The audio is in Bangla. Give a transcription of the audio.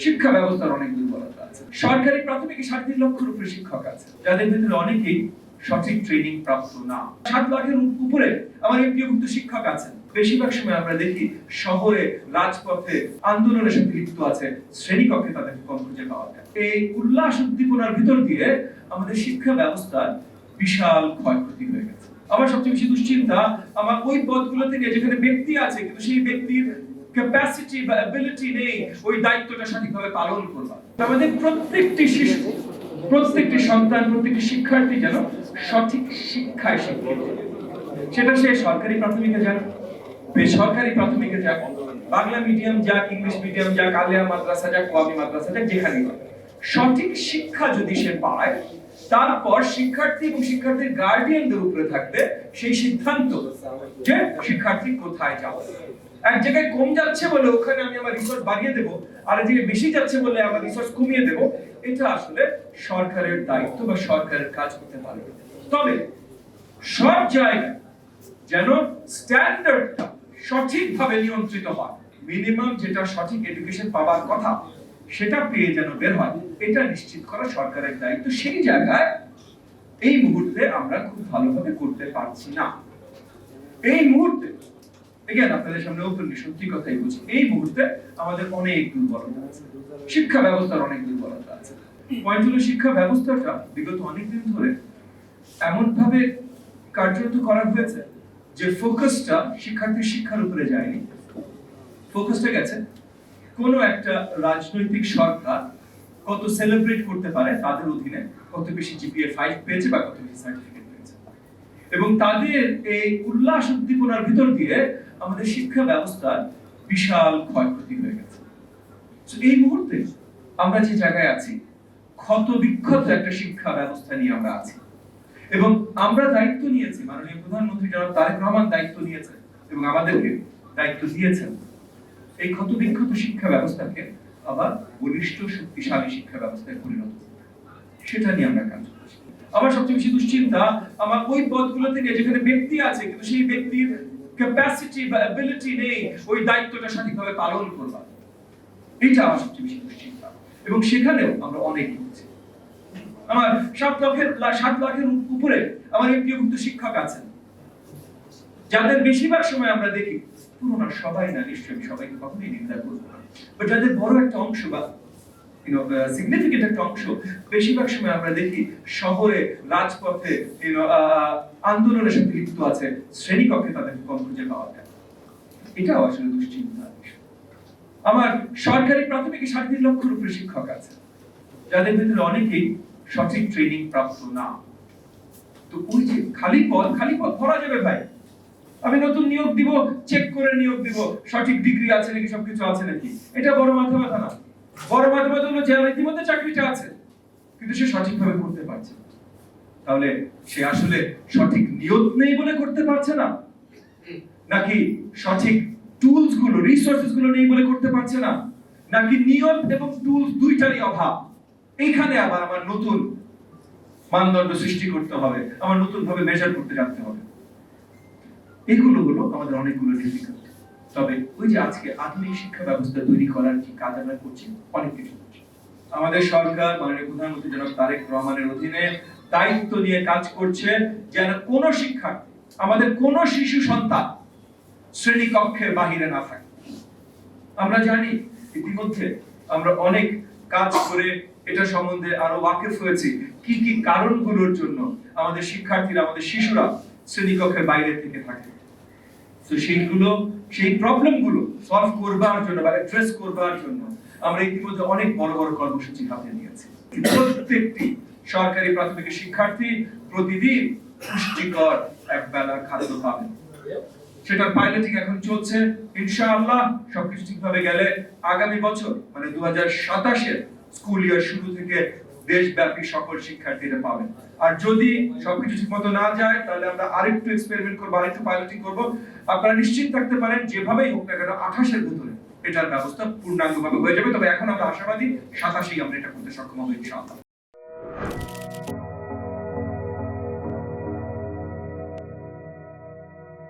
শিক্ষা ব্যবস্থার অনেক দুর্বলতা আছে। সরকারি প্রাথমিক 3.5 লক্ষের উপরে শিক্ষক আছে, যাদের ভিতরে অনেকেই সঠিক ট্রেনিং প্রাপ্ত না। 7 লাখের উপরে আমার এমপিওভুক্ত শিক্ষক আছেন। বেশিরভাগ সময় আমরা দেখি শহরে রাজপথে আন্দোলনের সাথে লিপ্ত আছে, শ্রেণীকক্ষে তাদেরকে কম খুঁজে পাওয়া যায়। এই উল্লাস উদ্দীপনার ভিতর দিয়ে আমাদের শিক্ষা ব্যবস্থার বিশাল ক্ষয়ক্ষতি হয়ে গেছে। আমার সবচেয়ে বেশি দুশ্চিন্তা আমার ওই পদগুলো থেকে যেখানে ব্যক্তি আছে কিন্তু সেই ব্যক্তির ক্যাপাসিটি বা অ্যাবিলিটি নেই ওই দায়িত্বটা সঠিকভাবে পালন করবার। আমাদের প্রত্যেকটি শিশু, প্রত্যেকটি সন্তান, প্রত্যেকটি শিক্ষার্থী যেন সঠিক শিক্ষায় শিক্ষিত, সেটা সে সরকারি প্রাথমিকে যাক, বেসরকারি প্রাথমিকে যাক, বাংলা মিডিয়াম যাক, ইংলিশ মিডিয়াম যাক, আলিয়া মাদ্রাসা যাক, ওয়াবি মাদ্রাসা যাক, যেখানেই হোক, সঠিক শিক্ষা যদি সে পায়, তারপর শিক্ষার্থী এবং শিক্ষার্থীর গার্ডিয়ানদের উপরে থাকবে সেই সিদ্ধান্ত যে শিক্ষার্থী কোথায় যাবে। এক জায়গায় কম যাচ্ছে বলে ওখানে আমি আমার রিসোর্স বাড়িয়ে দেব, আর এক জায়গায় বেশি যাচ্ছে বলে আমার রিসোর্স কমিয়ে দেব, এটা আসলে সরকারের দায়িত্ব বা সরকারের কাজ হতে পারে। তবে সব জায়গায় যেন স্ট্যান্ডার্ডটা সঠিকভাবে নিয়ন্ত্রিত হয়, মিনিমাম যেটা সঠিক এডুকেশন পাওয়ার কথা সেটা পেয়ে যেন বের হয়, এটা নিশ্চিত করা সরকারের দায়িত্ব। সেই জায়গায় এই মুহূর্তে আমরা খুব ভালোভাবে করতে পারছি না। এই মুহূর্তে আপনাদের সামনে ওপেনলি সত্যি কথাই বলছি, এই মুহূর্তে আমাদের অনেক দুর্বলতা আছে, শিক্ষা ব্যবস্থার অনেক দুর্বলতা আছে। পয়েন্ট হলো শিক্ষা ব্যবস্থাটা বিগত অনেকদিন ধরে এমন ভাবে কার্যরত করা হয়েছে যে ফোকাসটা শিক্ষার্থীর শিক্ষার উপরে যায়নি, ফোকাসটা গেছে কোন একটা রাজনৈতিক সরকার কত সেলিব্রেট করতে পারে তাদের অধীনে, কত বেশি জিপিএ 5 পেয়েছে বা কত বেশি সার্টিফিকেট পেয়েছে, এবং তাদের এই উল্লাস উদ্দীপনার ভিতর দিয়ে আমাদের শিক্ষা ব্যবস্থার বিশাল ক্ষয়ক্ষতি হয়ে গেছে। এই মুহূর্তে আমরা যে জায়গায় আছি, ক্ষত বিক্ষত একটা শিক্ষা ব্যবস্থা নিয়ে আমরা আছি, এবং আমরা দায়িত্ব নিয়েছি, মাননীয় প্রধানমন্ত্রী জনাব তারেক রহমান দায়িত্ব নিয়েছেন এবং আমাদেরকে দায়িত্ব দিয়েছেন এই ক্ষত বিক্ষত শিক্ষা ব্যবস্থাকে আবার বলিষ্ঠ শক্তিশালী শিক্ষা ব্যবস্থায় পরিণত, সেটা নিয়ে আমরা কাজ করছি। আমার সবচেয়ে বেশি দুশ্চিন্তা আমার ওই পদগুলো থেকে যেখানে ব্যক্তি আছে কিন্তু সেই ব্যক্তির ক্যাপাসিটি বা অ্যাবিলিটি নেই ওই দায়িত্বটা সঠিকভাবে পালন করবার, এটা আমার সবচেয়ে বেশি দুশ্চিন্তা। এবং সেখানেও আমরা অনেক করছি। আমার 7 লাখের উপরে আমার এমপিওভুক্ত শিক্ষক আছেন, যাদের বেশিরভাগ সময় আমরা দেখি, পুরোনো সবাই না নিশ্চয়ই, সবাইকে কখনোই নিন্দা করবো না, বাট যাদের বড় একটা অংশ বা সিগনিফিকেন্ট একটা অংশ বেশিরভাগ সময় আমরা দেখি শহরে রাজপথে আন্দোলনের সাথে লিপ্ত আছে, শ্রেণীকক্ষে তাদেরকে কম খুঁজে পাওয়া যায়, এটাও আসলে দুশ্চিন্তা। আমার সরকারি প্রাথমিক 3.5 লক্ষের উপরে শিক্ষক আছে, যাদের ভিতরে অনেকেই সঠিক ট্রেনিং প্রাপ্ত না। তো ওই যে খালি পদ ভরা যাবে ভাই, আমি নতুন নিয়োগ দিব, চেক করে নিয়োগ দিব সঠিক ডিগ্রি আছে নাকি, সবকিছু আছে নাকি, এটা বড় মাথা ব্যথা না। বড় মাথা ব্যথা হলো যে ইতিমধ্যে চাকরিটা আছে কিন্তু সে সঠিকভাবে করতে পারছে না, তাহলে সে আসলে সঠিক নিয়োগ নেই বলে করতে পারছে না, নাকি সঠিক টুলস গুলো, রিসোর্সেস গুলো নেই বলে করতে পারছে না, নাকি নিয়ম এবং টুলস দুইটারই অভাব। এইখানে আবার আমার নতুন মানদণ্ড সৃষ্টি করতে হবে, আমার নতুন ভাবে মেজার করতে জানতে হবে। এগুলো হলো আমাদের অনেকগুলো ডিফিকাল্ট। তবে ওই যে আজকে আধুনিক শিক্ষা ব্যবস্থা তৈরি করার কি কাজ আমরা করছি, অনেক কিছু করছি। আমাদের সরকার মাননীয় প্রধানমন্ত্রী জনাব তারেক রহমানের অধীনে দায়িত্ব নিয়ে কাজ করছে যেন কোন শিক্ষার্থী, আমাদের কোন শিশু সন্তান শ্রেণীকক্ষের বাহিরে না থাকে। আমরা জানি ইতিমধ্যে আমরা অনেক কাজ করে এটা সম্বন্ধে আরো ওয়াকিফ হয়েছি কি কি কারণগুলোর জন্য আমাদের শিক্ষার্থীরা, আমাদের শিশুরা শ্রেণীকক্ষের বাইরে থেকে থাকে। তো সেই প্রবলেমগুলো সলভ করবার জন্য বা অ্যাড্রেস করবার জন্য আমরা ইতিমধ্যে অনেক বড় বড় কর্মসূচি হাতে নিয়েছি। প্রত্যেকটি সরকারি প্রাথমিক শিক্ষার্থী প্রতিদিন পুষ্টিকর একবেলা খাদ্য পাবে, সেটার পাইলটিং এখন চলছে। ইনশাআল্লাহ সবকিছু ঠিকভাবে গেলে আগামী বছর মানে 2027 স্কুল ইয়ার শুরু থেকে দেশব্যাপী সকল শিক্ষার্থীরা পাবেন। আর যদি সবকিছু ঠিকমতো না যায় তাহলে আমরা আরেকটু এক্সপেরিমেন্ট করব, আরেকটু পাইলটিং করব। আপনারা নিশ্চিত থাকতে পারেন যেভাবেই হোক না কেন 28 এর ভিতরে এটার ব্যবস্থা পূর্ণাঙ্গভাবে হয়ে যাবে। তবে এখন আমরা আশাবাদী 27 আমরা এটা করতে সক্ষম হব ইনশাআল্লাহ।